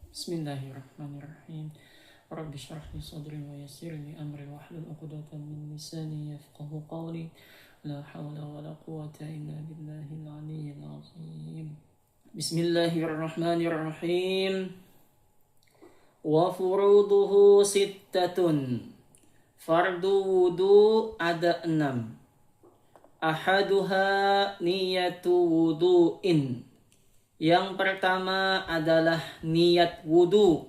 Bismillahirrahmanirrahim. Rabbi shrah li sadri wa yassir li amri wahlul 'uqdatam min lisani yafqahu qawli. La hawla wa la quwwata illa billahil aliyyil azim. Bismillahirrahmanirrahim. Wa furuduhu sittatun. Fardu wudu ada 6. Ahaduha niyatu wudu'in. Yang pertama adalah niat wudu.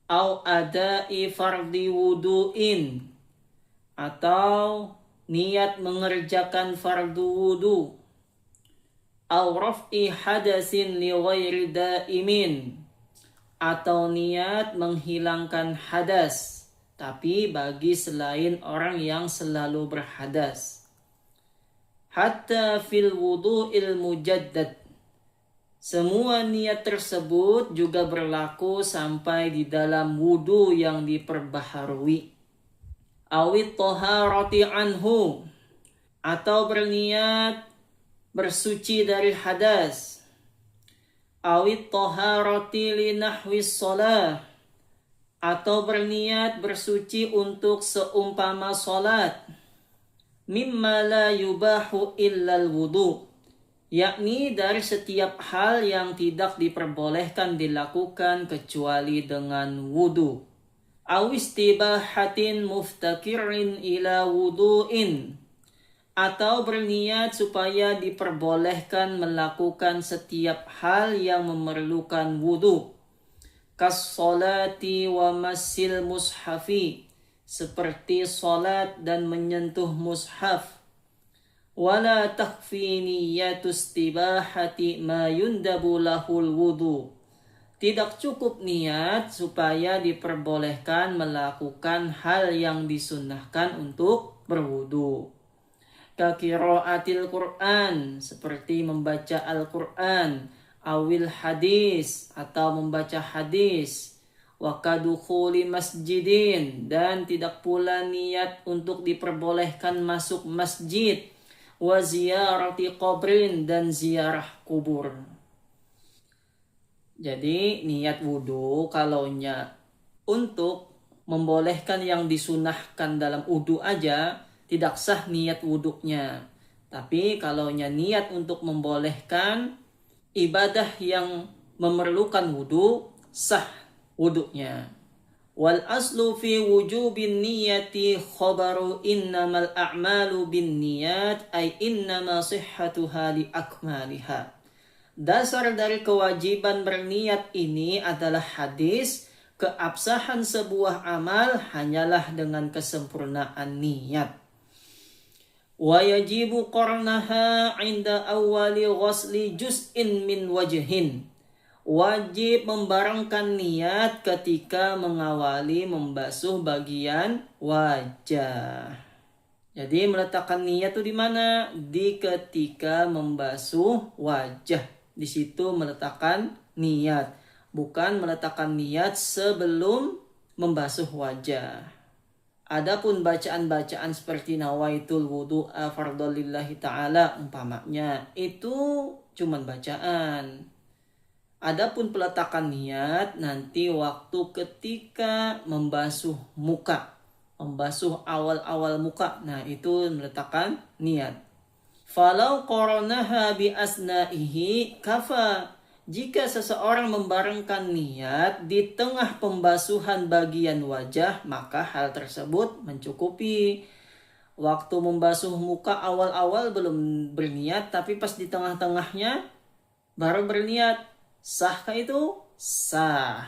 Au adai fardi wudu'in. Atau niat mengerjakan fardu wudu. Au raf'i hadasin li ghairi daimin. Atau niat menghilangkan hadas, tapi bagi selain orang yang selalu berhadas. Hatta fil wudu'il mujaddad. Semua niat tersebut juga berlaku sampai di dalam wudu yang diperbaharui. Awit toharati anhu. Atau berniat bersuci dari hadas. Awit toharati li nahwis sholah. Atau berniat bersuci untuk seumpama sholat. Mimma la yubahu illal wudu. Yakni dari setiap hal yang tidak diperbolehkan dilakukan kecuali dengan wudu. Awistibahatin muftakirin ila wudu'in. Atau berniat supaya diperbolehkan melakukan setiap hal yang memerlukan wudu. Kas-salati wa masil mushafi. Seperti salat dan menyentuh mushaf. Wala takfi niyatu istibahati ma yundabu lahul wudu. Tidak cukup niat supaya diperbolehkan melakukan hal yang disunnahkan untuk berwudu. Kakiraatil Quran, seperti membaca Al-Quran, awil hadis, atau membaca hadis. Wakadukhuli masjidin, dan tidak pula niat untuk diperbolehkan masuk masjid. Wa ziyarati qabrin, dan ziarah kubur. Jadi niat wudu kalaunya untuk membolehkan yang disunahkan dalam wudu aja tidak sah niat wudunya. Tapi kalaunya niat untuk membolehkan ibadah yang memerlukan wudu, sah wudunya. Wal aslu fi wujubin niyati khabaru innamal a'malu bin niyat ay innama sihhatuha li akmaliha. Dasar dari kewajiban berniat ini adalah hadis, keabsahan sebuah amal hanyalah dengan kesempurnaan niat. Wa yajibu qarnaha 'inda awwali ghusli juz'in min wajhin. Wajib membarengkan niat ketika mengawali membasuh bagian wajah. Jadi meletakkan niat itu di mana? Di ketika membasuh wajah. Di situ meletakkan niat. Bukan meletakkan niat sebelum membasuh wajah. Adapun bacaan-bacaan seperti nawaitul wudu'a fardholillahi ta'ala umpamanya, itu cuman bacaan. Adapun peletakan niat nanti waktu ketika membasuh muka, membasuh awal-awal muka, nah itu meletakkan niat. Falau qoronaha bi asna'ihi kafa. Jika seseorang membarengkan niat di tengah pembasuhan bagian wajah, maka hal tersebut mencukupi. Waktu membasuh muka awal-awal belum berniat, tapi pas di tengah-tengahnya baru berniat. Sahkah itu? Sah.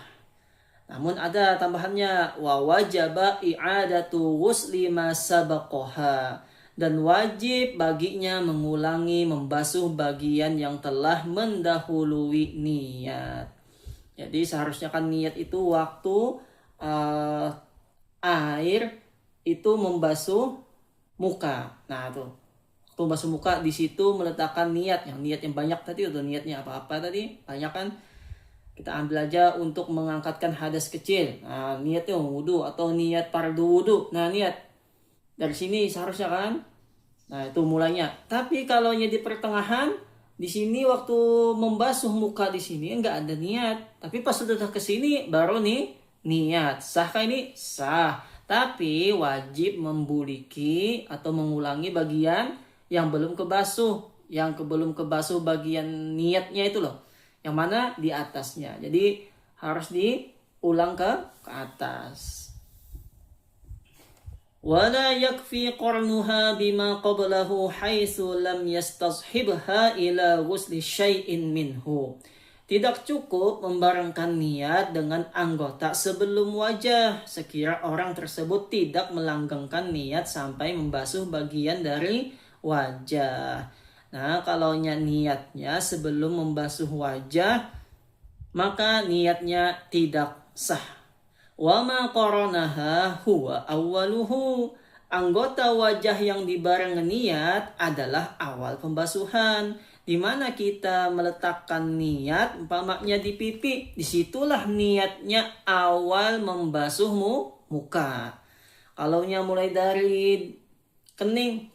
Namun ada tambahannya, wa wajaba i'adatu ghusli ma sabaqaha, dan wajib baginya mengulangi membasuh bagian yang telah mendahului niat. Jadi seharusnya kan niat itu waktu air itu membasuh muka. Nah tuh, waktu membasuh muka di situ meletakkan niat yang banyak tadi, atau niatnya apa-apa tadi banyak kan. Kita ambil aja untuk mengangkatkan hadas kecil. Nah, niatnya wudu atau niat fardu wudu. Nah, niat dari sini seharusnya kan. Nah, itu mulainya. Tapi kalau di pertengahan Di sini waktu membasuh muka di sini enggak ada niat, tapi pas sudah ke sini baru nih niat. Sahkah ini? Sah. Tapi wajib membuliki atau mengulangi bagian yang belum kebasuh. Belum kebasuh bagian niatnya itu loh. Yang mana di atasnya. Jadi harus diulang ke atas. ولا يكفي قرنها بما قبله حيث لم يستصحبها إلى غسل شيء منه. Tidak cukup membarengkan niat dengan anggota sebelum wajah sekira orang tersebut tidak melanggengkan niat sampai membasuh bagian dari wajah. Nah, kalau niatnya sebelum membasuh wajah, maka niatnya tidak sah. Wa ma qaranaha huwa awwaluhu. Anggota wajah yang dibarengi niat adalah awal pembasuhan. Di mana kita meletakkan niat, umpamanya di pipi, disitulah niatnya awal membasuh muka. Kalau mulai dari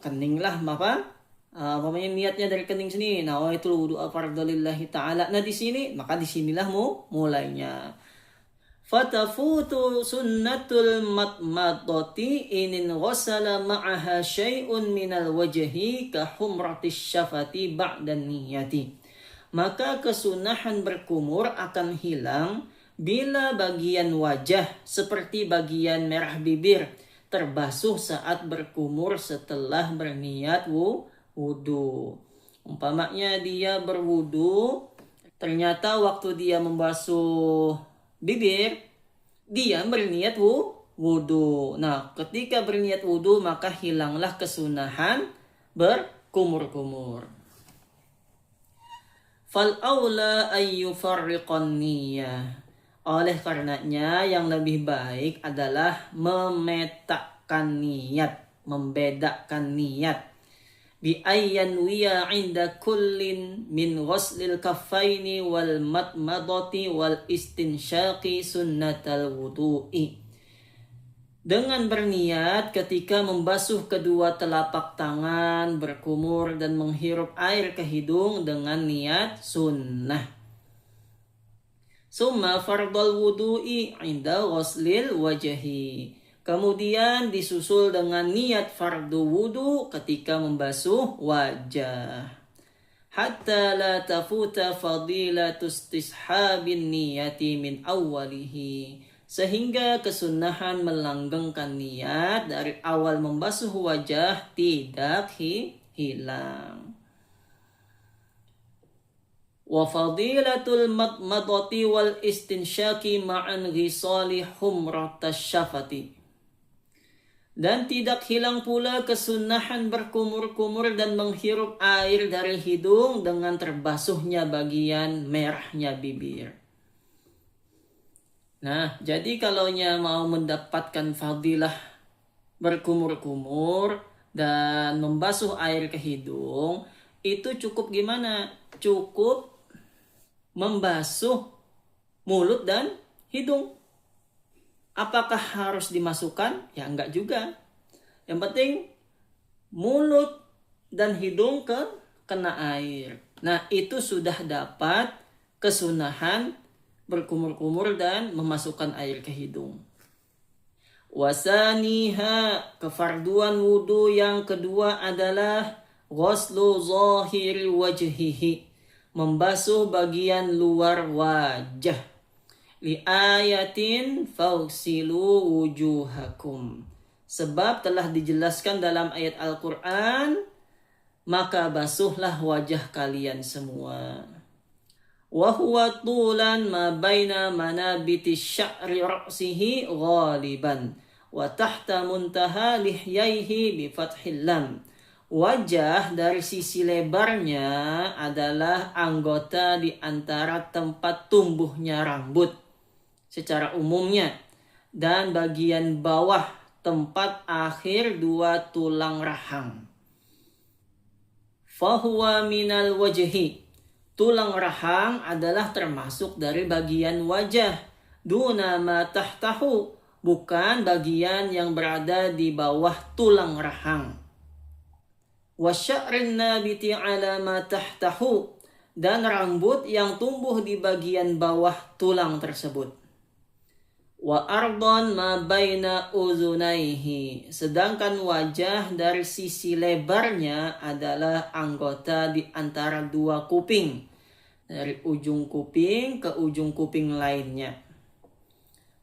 keninglah apa? Umpamanya niatnya dari kening sini, nawaitul wudu'a fardalillahi ta'ala. Nah di sini, maka disinilah mulainya. Fatafutu sunnatul matmadati inin ghasala ma'aha syai'un minal wajhi ka humratis syafati ba'dan niyati. Maka kesunahan berkumur akan hilang bila bagian wajah seperti bagian merah bibir terbasuh saat berkumur setelah berniat wudu. Umpamanya dia berwudu, ternyata waktu dia membasuh bibir, dia berniat wudu. Nah, ketika berniat wudu, maka hilanglah kesunahan berkumur-kumur. Fal aula ayyufarriqan niyah. Oleh karenanya yang lebih baik adalah memetakan niat, membedakan niat. Bi ayyan wiya inda kullin min ghuslil kaffaini wal matmadati wal istinsyaqi sunnatal wudu'i. Dengan berniat ketika membasuh kedua telapak tangan, berkumur dan menghirup air ke hidung dengan niat sunnah. Summa fardal wudu'i inda ghuslil wajhi. Kemudian disusul dengan niat fardu wudu ketika membasuh wajah. Hatta la tafuta fadilatu istishabin niyati min awwalihi. Sehingga kesunahan melanggengkan niat dari awal membasuh wajah tidak hilang. Wa fadilatul madmadati wal istinsyaki ma'an ghisali humratas syafati. Dan tidak hilang pula kesunahan berkumur-kumur dan menghirup air dari hidung dengan terbasuhnya bagian merahnya bibir. Nah, jadi kalau mau mendapatkan fadilah berkumur-kumur dan membasuh air ke hidung, itu cukup gimana? Cukup membasuh mulut dan hidung. Apakah harus dimasukkan? Ya enggak juga. Yang penting mulut dan hidung kena air. Nah, itu sudah dapat kesunahan berkumur-kumur dan memasukkan air ke hidung. Wasaniha, kefarduan wudu yang kedua adalah ghuslu zahiri wajhihi, membasuh bagian luar wajah. Li ayatin fausilu wujuhakum. Sebab telah dijelaskan dalam ayat Al-Quran, maka basuhlah wajah kalian semua. Wa huwa tulan ma baina manabiti sya'ri ra'sihi ghaliban wa tahta muntaha lihyaihi bi fathil lam. Wajah dari sisi lebarnya adalah anggota di antara tempat tumbuhnya rambut secara umumnya, dan bagian bawah tempat akhir dua tulang rahang. Fahuwa minal wajhi. Tulang rahang adalah termasuk dari bagian wajah. Duna ma tahtahu. Bukan bagian yang berada di bawah tulang rahang. Wa sya'rin nabiti ala ma tahtahu. dan rambut yang tumbuh di bagian bawah tulang tersebut. Wa ardon ma baina uzunaihi, sedangkan wajah dari sisi lebarnya adalah anggota di antara dua kuping, dari ujung kuping ke ujung kuping lainnya.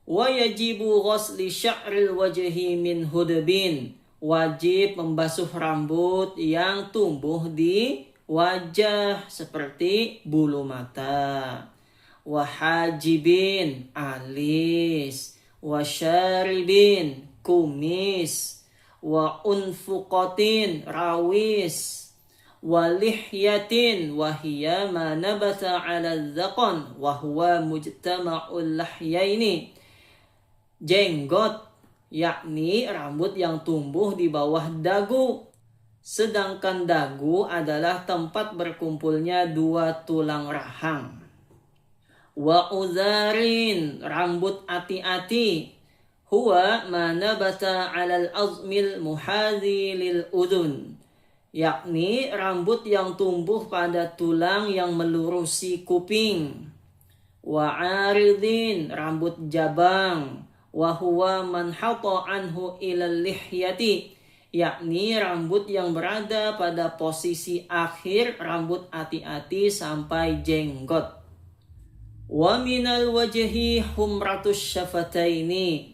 Wa yajibu ghasli sya'ril wajhi min hudbin, wajib membasuh rambut yang tumbuh di wajah seperti bulu mata. Wahajibin, alis. Wasyaribin, kumis. Wa unfuqatin, rawis. Walihyatin, wahiyya ma nabata ala dzaqan, wahuwa mujtama'ul lahyaini. Jenggot, yakni rambut yang tumbuh di bawah dagu. Sedangkan dagu adalah tempat berkumpulnya dua tulang rahang. Wa uzarin, rambut ati-ati. Huwa ma nabata 'alal azmil muhadhi lil udhun, yakni rambut yang tumbuh pada tulang yang melurusi kuping. Wa aridin, rambut jabang. Wa huwa man hata anhu ilal lihyati, yakni rambut yang berada pada posisi akhir rambut ati-ati sampai jenggot. Wa minal wajhi humratus syafataini,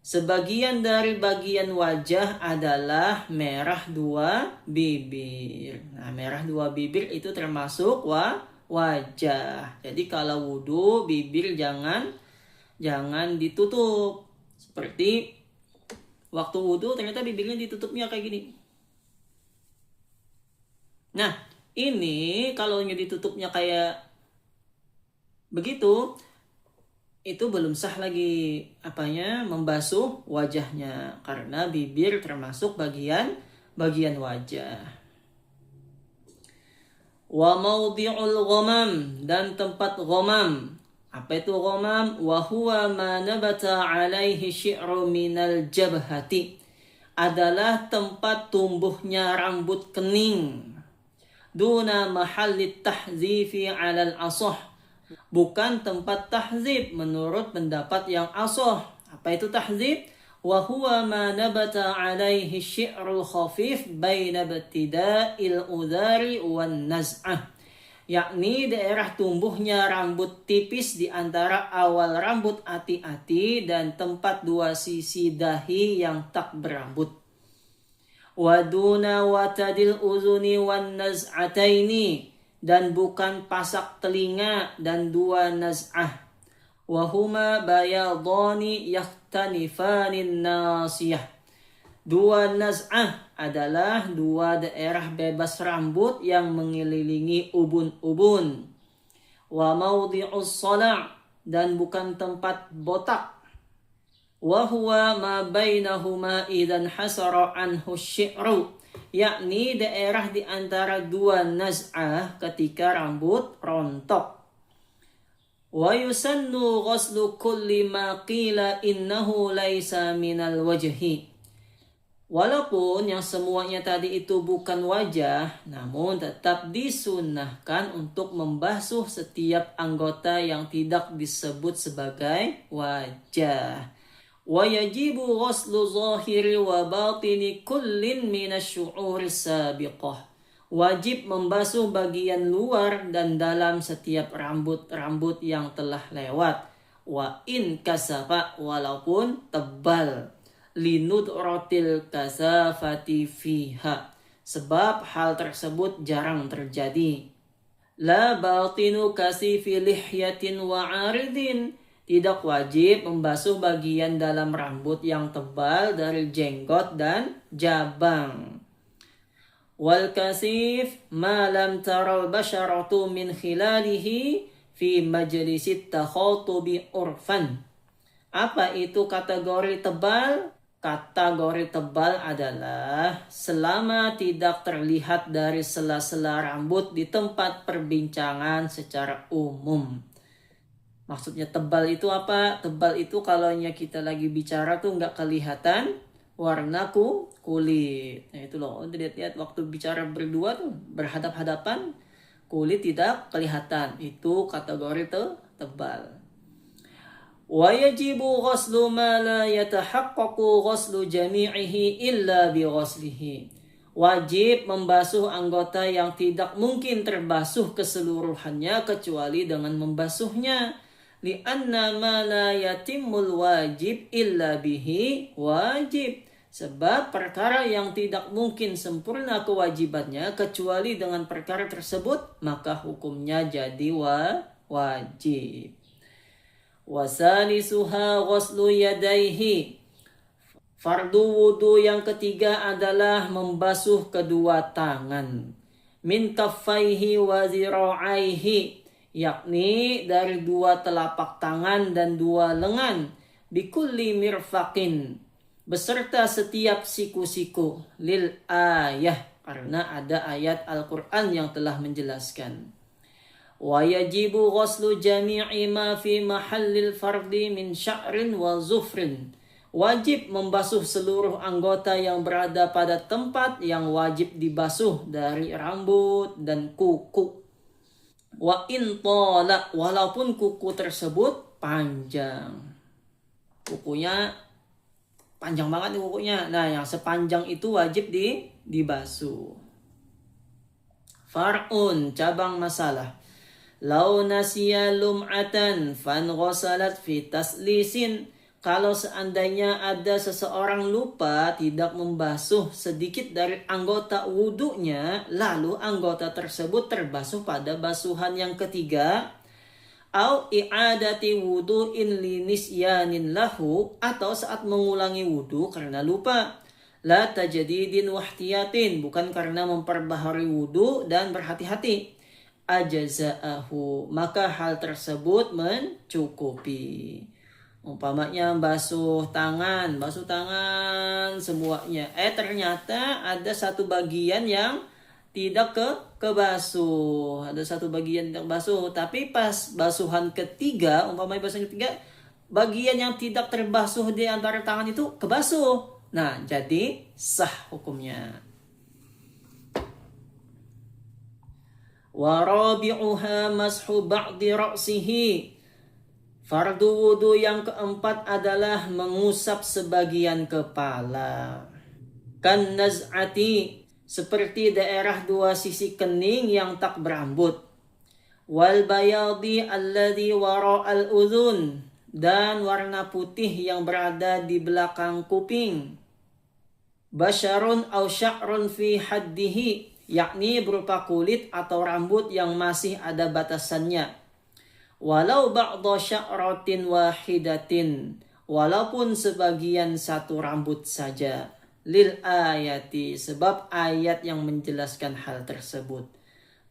sebagian dari bagian wajah adalah merah dua bibir. Nah, merah dua bibir itu termasuk wajah. Jadi kalau wudu bibir jangan ditutup. Seperti waktu wudu ternyata bibirnya ditutupnya kayak gini. Nah, ini kalau ditutupnya kayak begitu, itu belum sah lagi membasuh wajahnya, karena bibir termasuk bagian wajah. Wa maudhi'ul ghamam, dan tempat ghamam. Apa itu ghamam? Wa huwa ma nabata 'alaihi syi'ru minal jabhati, adalah tempat tumbuhnya rambut kening. Duna mahallit tahzifi 'alal asah, bukan tempat tahzib menurut pendapat yang asah. Apa itu tahzib? Wa huwa ma nabata 'alaihi syi'rul khafif baina ibtida'il udhari wan naz'ah, yakni daerah tumbuhnya rambut tipis di antara awal rambut ati-ati dan tempat dua sisi dahi yang tak berambut. Wa duna watadil uzuni wan naz'ataini, dan bukan pasak telinga dan dua naz'ah. Wahuma bayadani yahtanifanin nasiyah, dua naz'ah adalah dua daerah bebas rambut yang mengelilingi ubun-ubun. Wa maudhi'us sala', dan bukan tempat botak. Wa huwa ma bainahuma idzan hasara anhu syi'ru, yakni daerah di antara dua naz'ah ketika rambut rontok. Wa yusannu ghaslu kulli ma qila innahu laisa minal wajhi, walaupun yang semuanya tadi itu bukan wajah, namun tetap disunnahkan untuk membasuh setiap anggota yang tidak disebut sebagai wajah. Wa yajibu ghaslu zahiri wa batini kullin minasyu'uri sabiqah, wajib membasuh bagian luar dan dalam setiap rambut-rambut yang telah lewat. Wa in kasafa, walaupun tebal. Linudratil kasafati fiha, sebab hal tersebut jarang terjadi. La batinu kasifi lihyatin wa aridin, tidak wajib membasuh bagian dalam rambut yang tebal dari jenggot dan jabang. Wal kasif ma lam taral basharatu min khilalihi fi majlisit takhutubi urfan. Apa itu kategori tebal? Kategori tebal adalah selama tidak terlihat dari sela-sela rambut di tempat perbincangan secara umum. Maksudnya tebal itu apa? Tebal itu kalau kita lagi bicara tuh nggak kelihatan warna kulit. Nah itu loh, lihat waktu bicara berdua tuh berhadap-hadapan, kulit tidak kelihatan. Itu kategori tebal. Wa yajibu ghuslu ma la yatahaqqaqu ghuslu jami'ihi illa bi ghuslihi. Wajib membasuh anggota yang tidak mungkin terbasuh keseluruhannya kecuali dengan membasuhnya. Li'anna ma la yatimul wajib illa bihi wajib. Sebab perkara yang tidak mungkin sempurna kewajibannya kecuali dengan perkara tersebut, maka hukumnya jadi wajib. Wasalisuha ghuslu yadaihi. Fardu wudu yang ketiga adalah membasuh kedua tangan. Min kaffaihi wa zira'aihi, yakni dari dua telapak tangan dan dua lengan. Bikulli mirfaqin, beserta setiap siku-siku. Lil ayah, karena ada ayat Al-Quran yang telah menjelaskan. Wa yajibu ghuslu jami'i ma fi mahallil fardi min sya'rin wa zufrin. Wajib membasuh seluruh anggota yang berada pada tempat yang wajib dibasuh dari rambut dan kuku. Wa in tala, walaupun kuku tersebut panjang. Kukunya panjang banget nih kukunya. Nah, yang sepanjang itu wajib dibasuh. Far'un, cabang masalah. Lau nasiya lum'atan fanghasalat fi taslisin. Kalau seandainya ada seseorang lupa tidak membasuh sedikit dari anggota wudunya, lalu anggota tersebut terbasuh pada basuhan yang ketiga, au i'adati wudu'in li nisyanin lahu, atau saat mengulangi wudu karena lupa. La tajdidin wahtiyatin, bukan karena memperbaharui wudu dan berhati-hati. Ajaza'ahu, maka hal tersebut mencukupi. Umpamanya basuh tangan semuanya. Ternyata ada satu bagian yang tidak kebasuh. Ada satu bagian yang basuh, tapi pas basuhan ketiga, umpamanya basuhan ketiga, bagian yang tidak terbasuh di antara tangan itu kebasuh. Nah, jadi sah hukumnya. Wa rabi'uha mashu ba'di ra'sihi. Fardu wudu yang keempat adalah mengusap sebagian kepala. Kan naz'ati, seperti daerah dua sisi kening yang tak berambut. Wal bayadi alladhi wara'al udhun, dan warna putih yang berada di belakang kuping. Basyarun aw sya'run fi haddihi, yakni berupa kulit atau rambut yang masih ada batasannya. Walau ba'da sya'ratin wahidatin, walaupun sebagian satu rambut saja. Lil ayati, sebab ayat yang menjelaskan hal tersebut.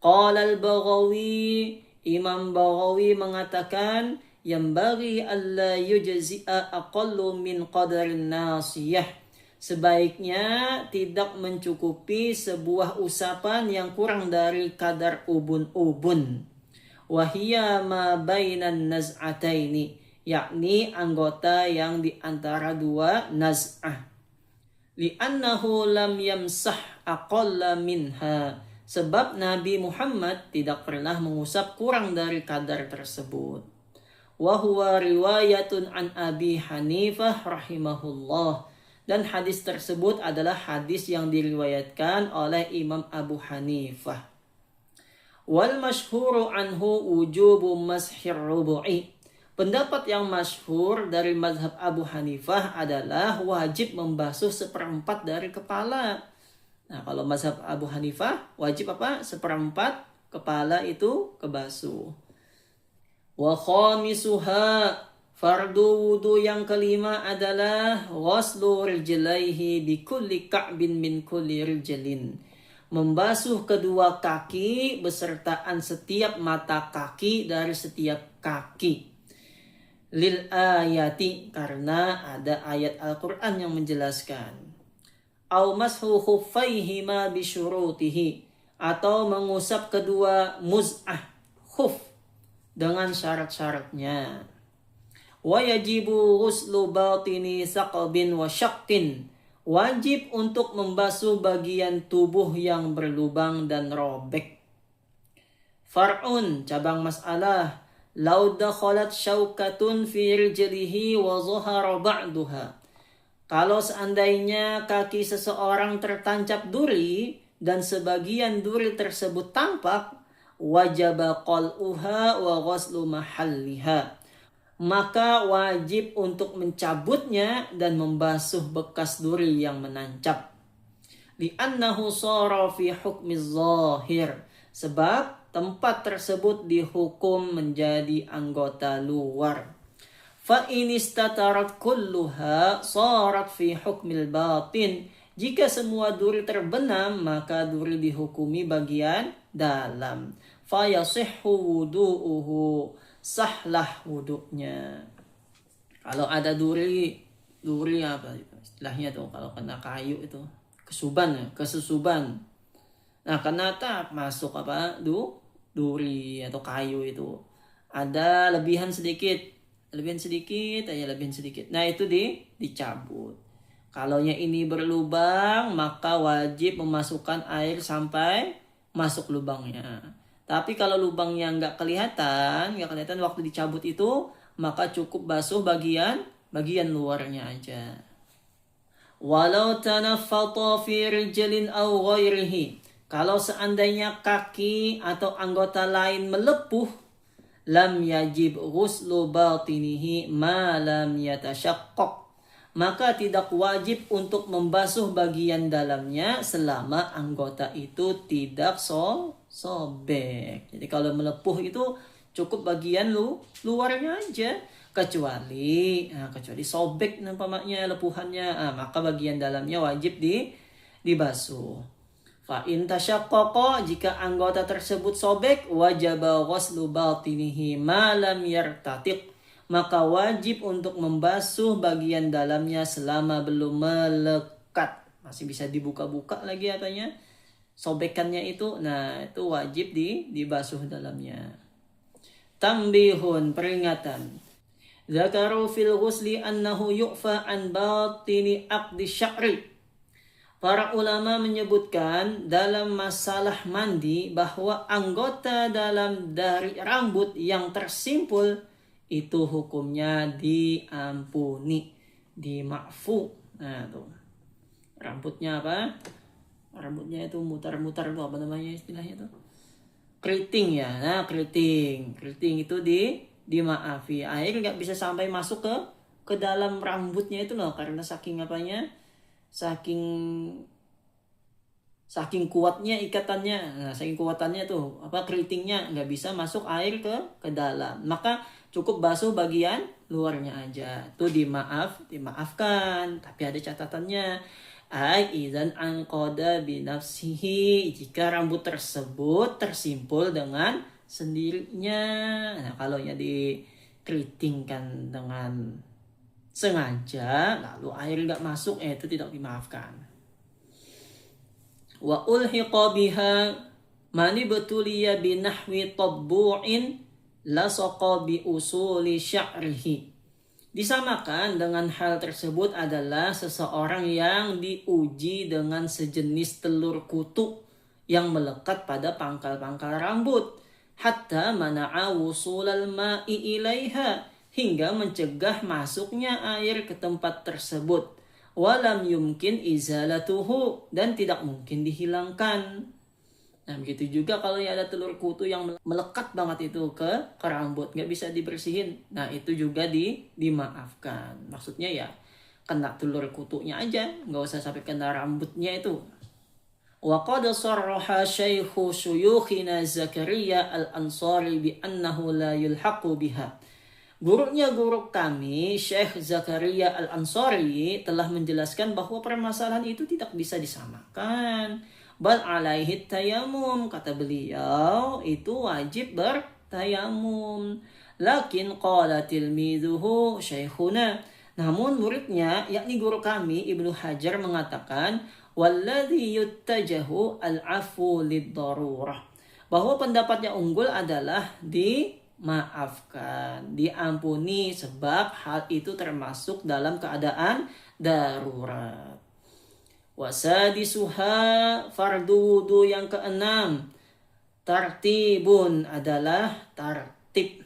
Qala al-Baghawi, Imam Baghawi mengatakan, yambaghi alla yujzi'a aqallu min qadarin nasiyah. Sebaiknya tidak mencukupi sebuah usapan yang kurang dari kadar ubun-ubun. Wahiyya ma bainan naz'ataini, yakni anggota yang di antara dua naz'ah. Li'annahu lam yamsah aqalla minha, sebab Nabi Muhammad tidak pernah mengusap kurang dari kadar tersebut. Wa huwa riwayatun an Abi Hanifah rahimahullah, dan hadis tersebut adalah hadis yang diriwayatkan oleh Imam Abu Hanifah. Wal masyhuru anhu wujubu mashir rubu'i. Pendapat yang masyhur dari mazhab Abu Hanifah adalah wajib membasuh seperempat dari kepala. Nah, kalau mazhab Abu Hanifah wajib apa? Seperempat kepala itu kebasuh. Wa khamisuha, fardu wudu yang kelima adalah ghuslu rijlaihi bi kulli ka'bin min kulli rijlin. Membasuh kedua kaki besertaan setiap mata kaki dari setiap kaki. Lil ayati, karena ada ayat Al-Quran yang menjelaskan. Au mashu khuffaihi ma bisyurutihi, atau mengusap kedua muz'ah khuf dengan syarat-syaratnya. Wa yajibu ghuslu batini saqabin wa syaqqin. Wajib untuk membasuh bagian tubuh yang berlubang dan robek. Far'un, cabang masalah. Lau dakhalat syaukatun fi rijlihi wa zahara ba'duha. Kalau seandainya kaki seseorang tertancap duri dan sebagian duri tersebut tampak, wajaba qal'uha wa ghaslu mahalliha. Maka wajib untuk mencabutnya dan membasuh bekas duri yang menancap. Li'annahu shara fi hukmi zahir. Sebab tempat tersebut dihukum menjadi anggota luar. Fa in istatarat kulluha sarat fi hukmil batin. Jika semua duri terbenam, maka duri dihukumi bagian dalam. Fa yasihhu wudu'uhu, sahlah wudu'nya. Kalau ada duri apa itu istilahnya tuh, kalau kena kayu itu kesusuban. Nah, kena tak masuk duri atau kayu itu. Ada lebihan sedikit. Nah, itu dicabut. Kalaunya ini berlubang, maka wajib memasukkan air sampai masuk lubangnya. Tapi kalau lubangnya nggak kelihatan waktu dicabut itu, maka cukup basuh bagian luarnya aja. Walau tanaffata fi rijlin aw ghairihi. Kalau seandainya kaki atau anggota lain melepuh, lam yajib ghuslu batinihi ma lam yatashaqqaq. Maka tidak wajib untuk membasuh bagian dalamnya selama anggota itu tidak sobek. Jadi kalau melepuh itu cukup bagian luarnya aja, kecuali sobek nampaknya lepuhannya, maka bagian dalamnya wajib dibasuh. Fa in tashaqqaqa, jika anggota tersebut sobek, wajaba ghuslu batinihi ma lam yartatiq. Maka wajib untuk membasuh bagian dalamnya selama belum melekat. Masih bisa dibuka-buka lagi sobekannya itu. Nah, itu wajib dibasuh dalamnya. Tambihun, peringatan. Zakaru fil ghusli annahu yu'fa an batini aqdi sya'ri. Para ulama menyebutkan dalam masalah mandi bahwa anggota dari rambut yang tersimpul itu hukumnya diampuni, dima'fu. Nah, tuh. Rambutnya apa? Rambutnya itu mutar-mutar itu apa namanya istilahnya tuh? Keriting ya. Nah, keriting itu dimaafi. Air nggak bisa sampai masuk ke dalam rambutnya itu loh, karena saking kuatnya ikatannya. Nah, saking kuatannya tuh keritingnya nggak bisa masuk air ke dalam, maka cukup basuh bagian luarnya aja. Tuh dimaafkan, tapi ada catatannya. Idzan anqada binafsihi, jika rambut tersebut tersimpul dengan sendirinya. Nah, kalau dikeritingkan dengan sengaja lalu air nggak masuk, itu tidak dimaafkan. Wa ulhiqa biha mani betuliya binahwi tabbu'in lasaqa bi usuli sya'rihi. Disamakan dengan hal tersebut adalah seseorang yang diuji dengan sejenis telur kutu yang melekat pada pangkal-pangkal rambut, hatta mana'a wusulal ma'i ilaiha, hingga mencegah masuknya air ke tempat tersebut. Walam yumkin izalatuhu, dan tidak mungkin dihilangkan. Nah, begitu juga kalau ada telur kutu yang melekat banget itu ke rambut, nggak bisa dibersihin. Nah, itu juga dimaafkan. Maksudnya ya kena telur kutunya aja, nggak usah sampai kena rambutnya itu. Wa qad sarraha syaikhu syuyukhina Zakaria al-Ansari bi annahu la yulhaqu biha. Gurunya guru kami, Syekh Zakaria al-Ansari, telah menjelaskan bahwa permasalahan itu tidak bisa disamakan. Bal alaihi tayamum, kata beliau, itu wajib bertayamum. Lakin qala tilmidhuhu syekhuna, namun muridnya, yakni guru kami Ibnu Hajar, mengatakan walladhi yuttajahu al-afu lid-darurah, bahwa pendapatnya unggul adalah dimaafkan, diampuni, sebab hal itu termasuk dalam keadaan darurat. Wasadisuha fardu wudu yang keenam, Tartibun adalah tartib.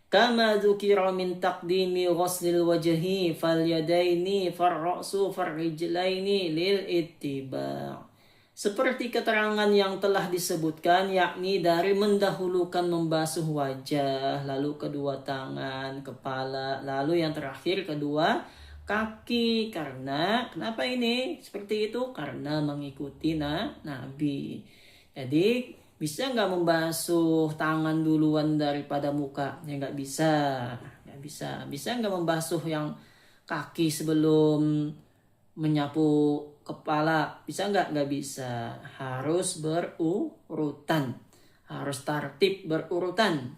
Kama dzukira min taqdimi ghuslil wajhi fal yadaini far ra'su far rijlaini lil ittiba'. Seperti keterangan yang telah disebutkan, yakni dari mendahulukan membasuh wajah, lalu kedua tangan, kepala, lalu yang terakhir kedua kaki. Kenapa ini seperti itu? Karena mengikuti Nabi. Jadi bisa nggak membasuh tangan duluan daripada muka? Ya nggak bisa. Bisa nggak membasuh yang kaki sebelum menyapu kepala? Bisa nggak? Nggak bisa. Harus berurutan. Harus tartib berurutan.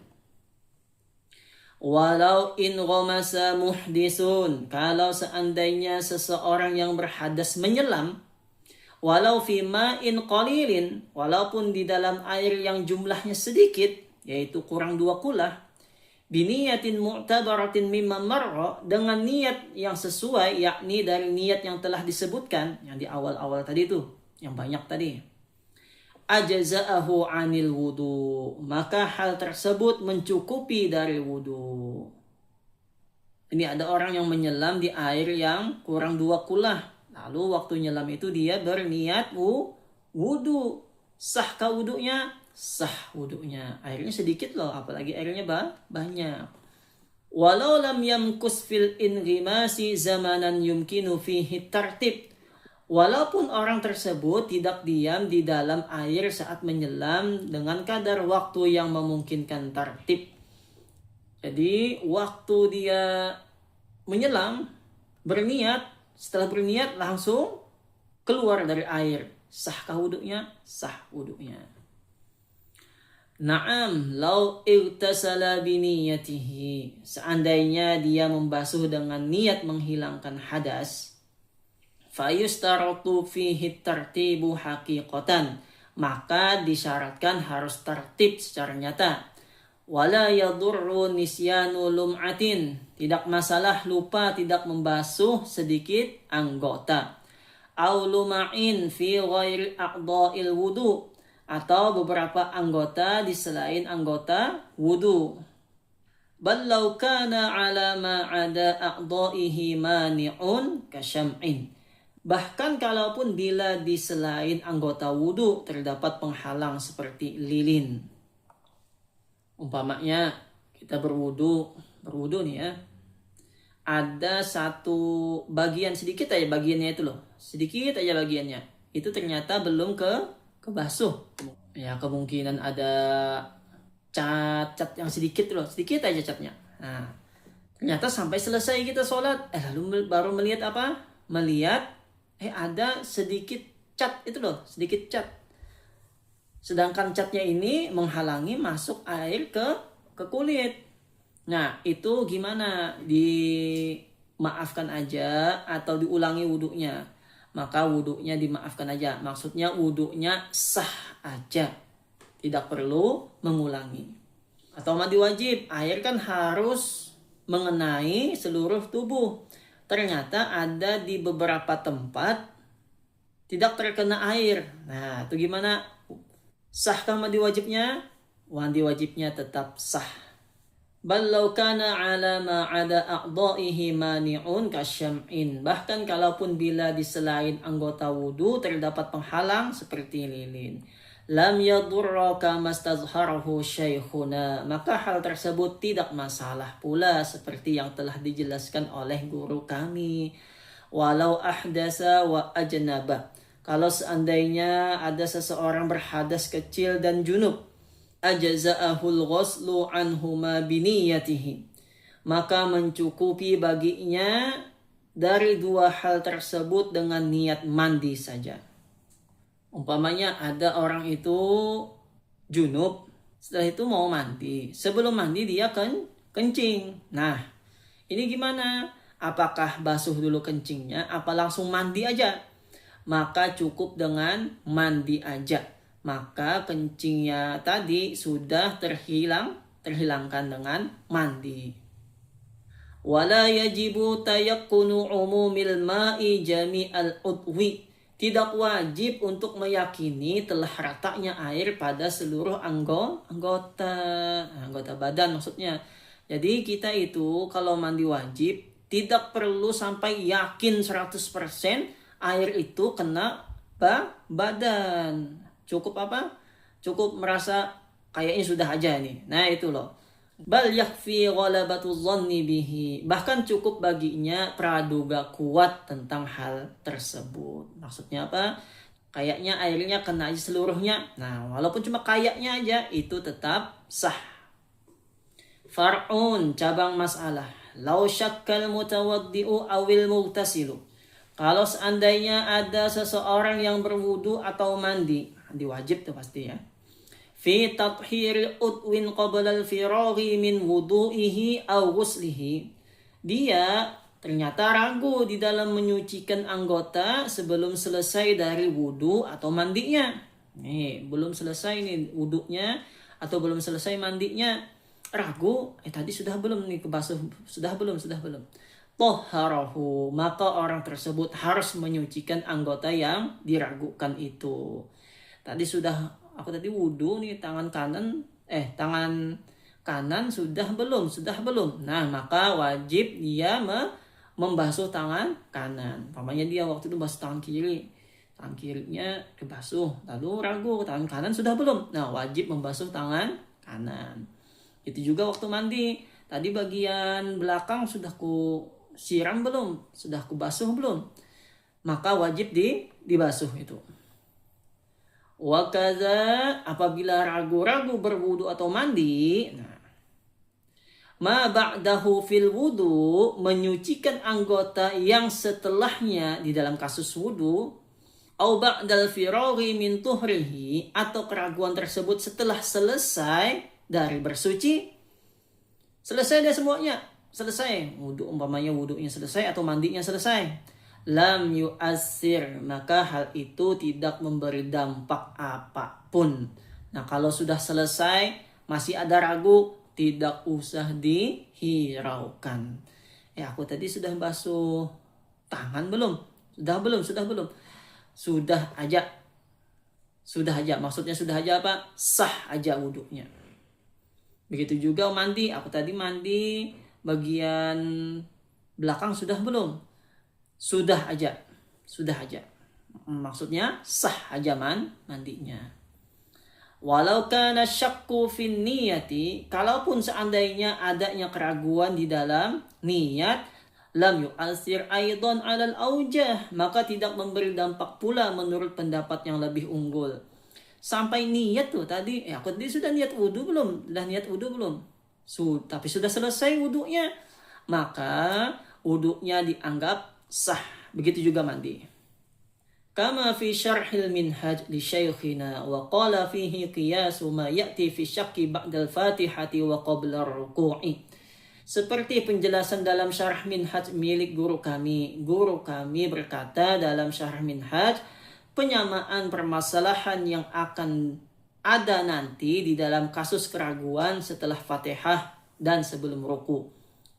Walau in ghamasa muhdisun, kalau seandainya seseorang yang berhadas menyelam, walau fi ma'in qalilin, walaupun di dalam air yang jumlahnya sedikit, yaitu kurang 2 kulah, biniyatin mu'tabaratin mimma marra, dengan niat yang sesuai, yakni dari niat yang telah disebutkan, yang di awal-awal tadi itu, yang banyak tadi. Ajza'ahu 'anil wudu, maka hal tersebut mencukupi dari wudu. Ini ada orang yang menyelam di air yang kurang 2 kulah. Lalu waktu nyelam itu dia berniat wudu. Sahkah wudunya? Sah wudunya. Airnya sedikit loh, apalagi airnya banyak. Walau lam yamkus fil inghimasi zamanan yumkinu fihi tartib. Walaupun orang tersebut tidak diam di dalam air saat menyelam dengan kadar waktu yang memungkinkan tartib. Jadi waktu dia menyelam, berniat, setelah berniat langsung keluar dari air. Sahkah wudunya? Sah wudunya. Naam, lau igtasala biniyatihi, seandainya dia membasuh dengan niat menghilangkan hadas, fayustaratu fihi tartibu haqiqatan, maka disyaratkan harus tertib secara nyata. Wala yadurru nisyanu lum'atin, tidak masalah lupa tidak membasuh sedikit anggota. Au luma'in fi ghairi a'dha'il wudu, atau beberapa anggota di selain anggota wudu. Bal law kana 'ala ma 'ada a'dha'ihi mani'un kasyam'in, bahkan kalaupun bila di selain anggota wudu terdapat penghalang seperti lilin. Umpamanya kita berwudu nih ya. Ada satu bagian sedikit aja bagiannya itu loh. Sedikit aja bagiannya. Itu ternyata belum kebasuh. Ya kemungkinan ada cat yang sedikit loh. Sedikit aja catnya. Nah, ternyata sampai selesai kita sholat. Lalu baru melihat apa? Melihat ada sedikit cat itu loh. Sedikit cat. Sedangkan catnya ini menghalangi masuk air ke kulit. Nah, itu gimana? Dimaafkan aja atau diulangi wudunya? Maka wudunya dimaafkan aja. Maksudnya wudunya sah aja. Tidak perlu mengulangi. Atau mandi wajib. Air kan harus mengenai seluruh tubuh. Ternyata ada di beberapa tempat tidak terkena air. Nah, itu gimana? Sahkah mandi wajibnya? Mandi wajibnya tetap sah. Bal law kana 'ala ma 'ada a'dha'ihi mani'un kasyam'in, bahkan kalaupun bila di selain anggota wudu terdapat penghalang seperti lilin. Lam yadurra kama stazharahu syaikhuna, maka hal tersebut tidak masalah pula seperti yang telah dijelaskan oleh guru kami. Walau ahdasa wa ajnaba, kalau seandainya ada seseorang berhadas kecil dan junub, ajza'ahul ghuslu anhuma biniyatihi, maka mencukupi baginya dari 2 hal tersebut dengan niat mandi saja. Umpamanya ada orang itu junub, setelah itu mau mandi. Sebelum mandi dia kencing. Nah, ini gimana? Apakah basuh dulu kencingnya apa langsung mandi aja? Maka cukup dengan mandi aja. Maka kencingnya tadi sudah terhilangkan dengan mandi. Wala yajibu tayakkunu umumil ma'i jami'al udwi, Tidak wajib untuk meyakini telah ratanya air pada seluruh anggota badan maksudnya. Jadi kita itu kalau mandi wajib tidak perlu sampai yakin 100% air itu kena badan. Cukup apa? Cukup merasa kayaknya sudah aja nih. Nah itu loh. Bal yakfi ghalabatu dhanni bihi. Bahkan cukup baginya praduga kuat tentang hal tersebut. Maksudnya apa? Kayaknya airnya kena aja seluruhnya. Nah, walaupun cuma kayaknya aja itu tetap sah. Far'un, cabang masalah. Lau syakkal mutawaddi'u awil mughtasilu. Kalau seandainya ada seseorang yang berwudu atau mandi wajib tuh pasti ya. Fi tathhiri udwin qabla al-firaghi min wudu'ihi aw ghuslihi. Dia ternyata ragu di dalam menyucikan anggota sebelum selesai dari wudu atau mandinya. Nih, belum selesai nih wudunya atau belum selesai mandinya. Ragu, tadi sudah belum nih kebasuh, sudah belum. Tahharahu, maka orang tersebut harus menyucikan anggota yang diragukan itu. Tadi aku tadi wudu nih tangan kanan sudah belum. Nah, maka wajib dia membasuh tangan kanan. Umpamanya dia waktu itu basuh tangan kiri. Tangan kirinya dibasuh, lalu ragu tangan kanan sudah belum. Nah, wajib membasuh tangan kanan. Itu juga waktu mandi. Tadi bagian belakang sudah ku siram belum? Sudah ku basuh belum? Maka wajib dibasuh itu. Wakaza apabila ragu-ragu berwudu atau mandi, ma ba'dahu fil wudu, menyucikan anggota yang setelahnya di dalam kasus wudu, au ba'dal firaghi min tuhrihi, atau keraguan tersebut setelah selesai dari bersuci. Selesai dia semuanya, selesai wudu, umpamanya wudunya selesai atau mandinya selesai. Lam yu'assir, maka hal itu tidak memberi dampak apapun. Nah, kalau sudah selesai masih ada ragu, tidak usah dihiraukan. Aku tadi sudah basuh tangan belum? Sudah belum? Sudah aja. Maksudnya sudah aja apa? Sah aja wudunya. Begitu juga mandi. Aku tadi mandi bagian belakang sudah belum? Sudah aja. Maksudnya sah aja mandinya. Walau kana syakku fin niyati, kalaupun seandainya adanya keraguan di dalam niat, lam yu'athir aidan 'alal aujah, maka tidak memberi dampak pula menurut pendapat yang lebih unggul. Sampai niat tuh tadi, aku tadi sudah niat wudu belum? Tapi sudah selesai wudunya, maka wudunya dianggap sah. Begitu juga mandi. Kama fi syarhil minhaj li syaikhina wa qala fihi qiyasu ma ya'ti fi syakki ba'dal fatihati wa qabla ruku'i. Seperti penjelasan dalam syarah minhaj milik guru kami. Guru kami berkata dalam syarah minhaj, penyamaan permasalahan yang akan ada nanti di dalam kasus keraguan setelah Fatihah dan sebelum ruku.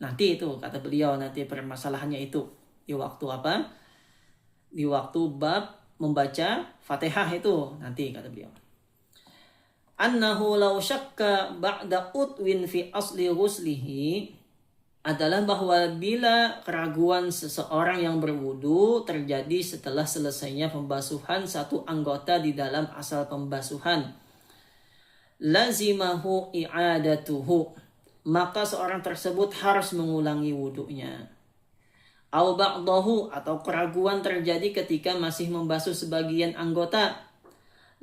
Nanti itu kata beliau, nanti permasalahannya itu di waktu apa? Di waktu bab membaca Fatihah itu nanti kata beliau. Annahu law syakka ba'da utwin fi asli ghuslihi, adalah bahwa bila keraguan seseorang yang berwudu terjadi setelah selesainya pembasuhan satu anggota di dalam asal pembasuhan, lazimahu i'adatuhu, maka seorang tersebut harus mengulangi wudunya. Au ba'dahu, atau keraguan terjadi ketika masih membasuh sebagian anggota,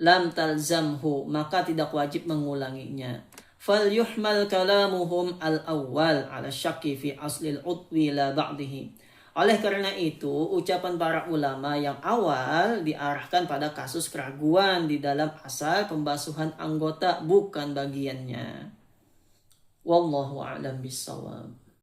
lam talzamhu, maka tidak wajib mengulanginya. Fal yuhmal kalamuhum al-awwal ala syakki fi aslil udwi la ba'dihi. Oleh karena itu, ucapan para ulama yang awal diarahkan pada kasus keraguan di dalam asal pembasuhan anggota, bukan bagiannya. Wallahu a'lam bissawab.